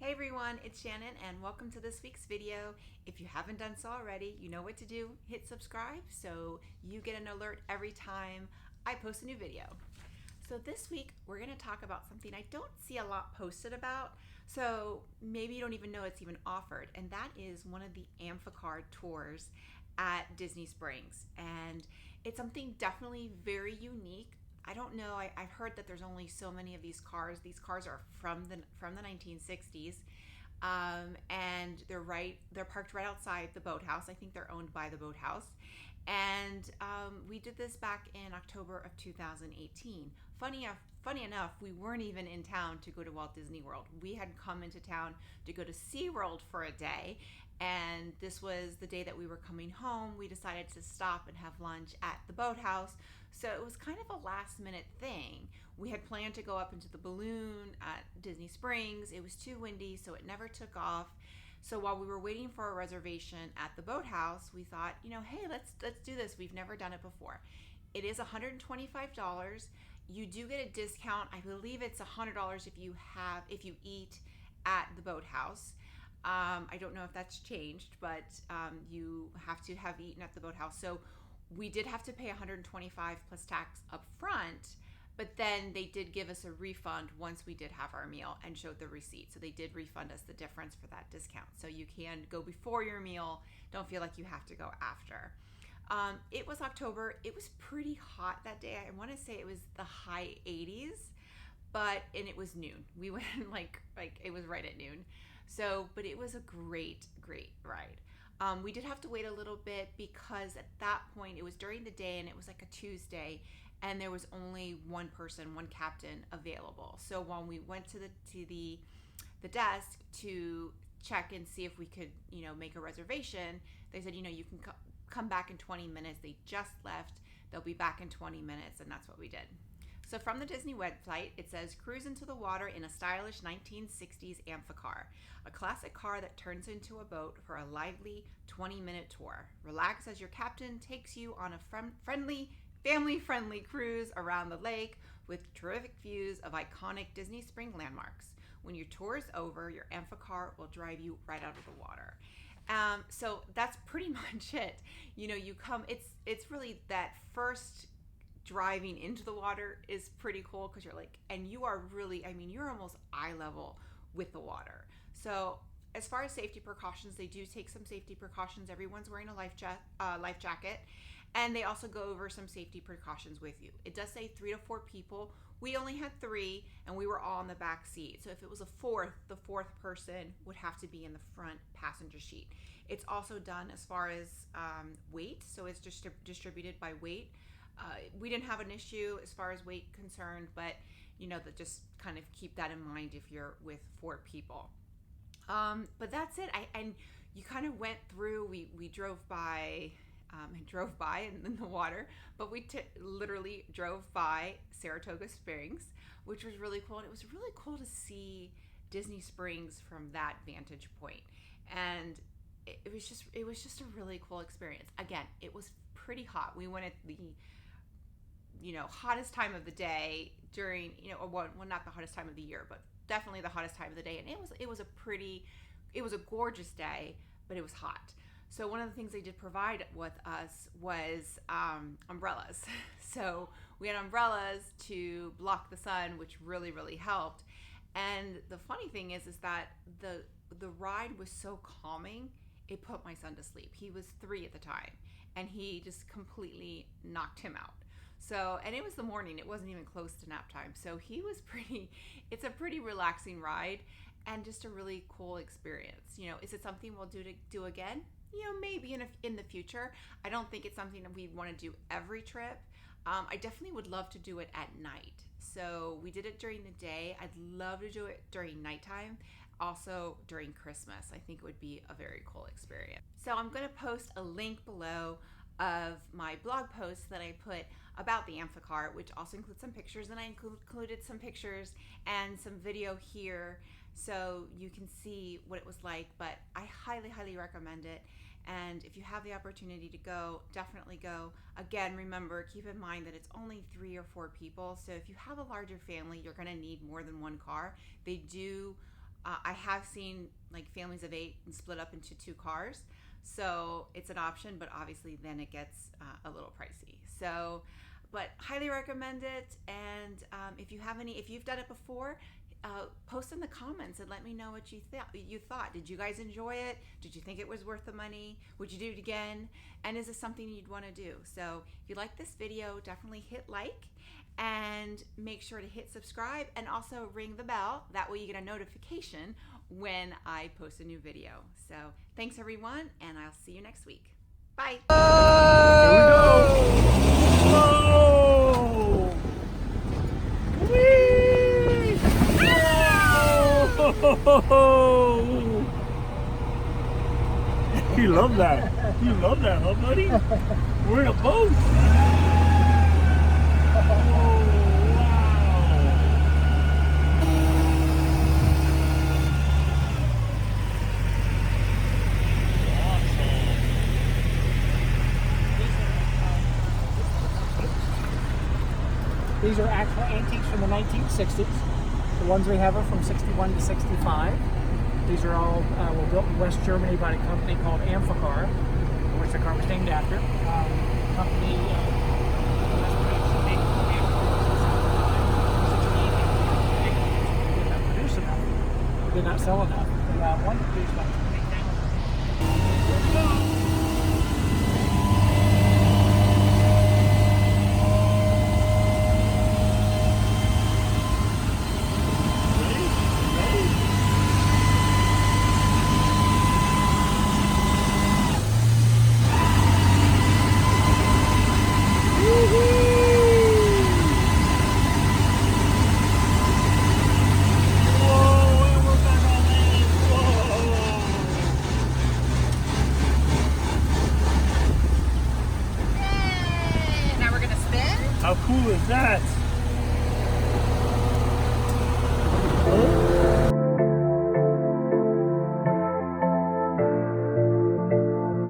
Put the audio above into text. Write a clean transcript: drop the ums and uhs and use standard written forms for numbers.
Hey everyone, it's Shannon and welcome to this week's video. If you haven't done so already, you know what to do. Hit subscribe so you get an alert every time I post a new video. So this week we're going to talk about something I don't see a lot posted about, so maybe you don't even know it's even offered, and that is one of the Amphicar tours at Disney Springs. And it's something definitely very unique. I don't know. I've heard that there's only so many of these cars. These cars are from the 1960s, and they're parked right outside the Boathouse. I think they're owned by the Boathouse, and we did this back in October of 2018. Funny enough, we weren't even in town to go to Walt Disney World. We had come into town to go to SeaWorld for a day, and this was the day that we were coming home. We decided to stop and have lunch at the Boathouse. So it was kind of a last minute thing. We had planned to go up into the balloon at Disney Springs. It was too windy, so it never took off. So while we were waiting for a reservation at the Boathouse, we thought, hey, let's do this. We've never done it before. It is $125. You do get a discount. I believe it's $100 if you eat at the Boathouse. I don't know if that's changed, but you have to have eaten at the Boathouse. So we did have to pay $125 plus tax up front, but then they did give us a refund once we did have our meal and showed the receipt. So they did refund us the difference for that discount. So you can go before your meal. Don't feel like you have to go after. It was October. It was pretty hot that day. I want to say it was the high 80s, and it was noon. We went like it was right at noon. So, but it was a great ride. We did have to wait a little bit because at that point it was during the day and it was like a Tuesday, and there was only one captain available. So when we went to the desk to check and see if we could make a reservation, they said you can come back in 20 minutes. They just left. They'll be back in 20 minutes, and that's what we did. So from the Disney website, it says, cruise into the water in a stylish 1960s Amphicar, a classic car that turns into a boat for a lively 20-minute tour. Relax as your captain takes you on a family-friendly cruise around the lake with terrific views of iconic Disney Spring landmarks. When your tour is over, your Amphicar will drive you right out of the water. So that's pretty much it. You come, it's really that first driving into the water is pretty cool because you're like, and you are really, you're almost eye level with the water. So as far as safety precautions, they do take some safety precautions. Everyone's wearing a life jacket, and they also go over some safety precautions with you. It does say 3 to 4 people. We only had 3, and we were all in the back seat. So if it was the fourth person would have to be in the front passenger seat. It's also done as far as weight, so it's just distributed by weight. We didn't have an issue as far as weight concerned, but that just kind of keep that in mind if you're with 4 people. But that's it. And you kind of went through. We drove by in the water, but we literally drove by Saratoga Springs, which was really cool. And it was really cool to see Disney Springs from that vantage point. And it was just a really cool experience. Again, it was pretty hot. We went at the hottest time of the day during, well, not the hottest time of the year, but definitely the hottest time of the day. And it was a gorgeous day, but it was hot. So one of the things they did provide with us was umbrellas. So we had umbrellas to block the sun, which really, really helped. And the funny thing is that the ride was so calming, it put my son to sleep. He was 3 at the time, and he just completely knocked him out. So, and it was the morning, it wasn't even close to nap time. So it's a pretty relaxing ride and just a really cool experience. Is it something we'll do again? Maybe in the future. I don't think it's something that we want to do every trip. I definitely would love to do it at night. So we did it during the day. I'd love to do it during nighttime. Also during Christmas, I think it would be a very cool experience. So I'm going to post a link below of my blog post that I put about the Amphicar, which also includes some pictures, and I included some pictures and some video here so you can see what it was like. But I highly recommend it, and if you have the opportunity to go, definitely go. Again, remember, keep in mind that it's only 3 or 4 people, so if you have a larger family, you're going to need more than one car. They do I have seen like families of 8 and split up into 2 cars. So it's an option, but obviously then it gets a little pricey. So, but highly recommend it. And if you've done it before, post in the comments and let me know what you thought. Did you guys enjoy it? Did you think it was worth the money? Would you do it again? And is this something you'd want to do? So if you like this video, definitely hit like and make sure to hit subscribe and also ring the bell. That way you get a notification when I post a new video. So thanks everyone, and I'll see you next week. Bye. Here we go. Whoa! Whee! Whoa! You love that. You love that, huh, buddy? We're in a boat. These are actual antiques from the 1960s. The ones we have are from 61 to 65. These are all were built in West Germany by a company called Amphicar, which the car was named after. The company did not produce enough. Did not sell enough. They wanted to produce about 20,000. How cool is that?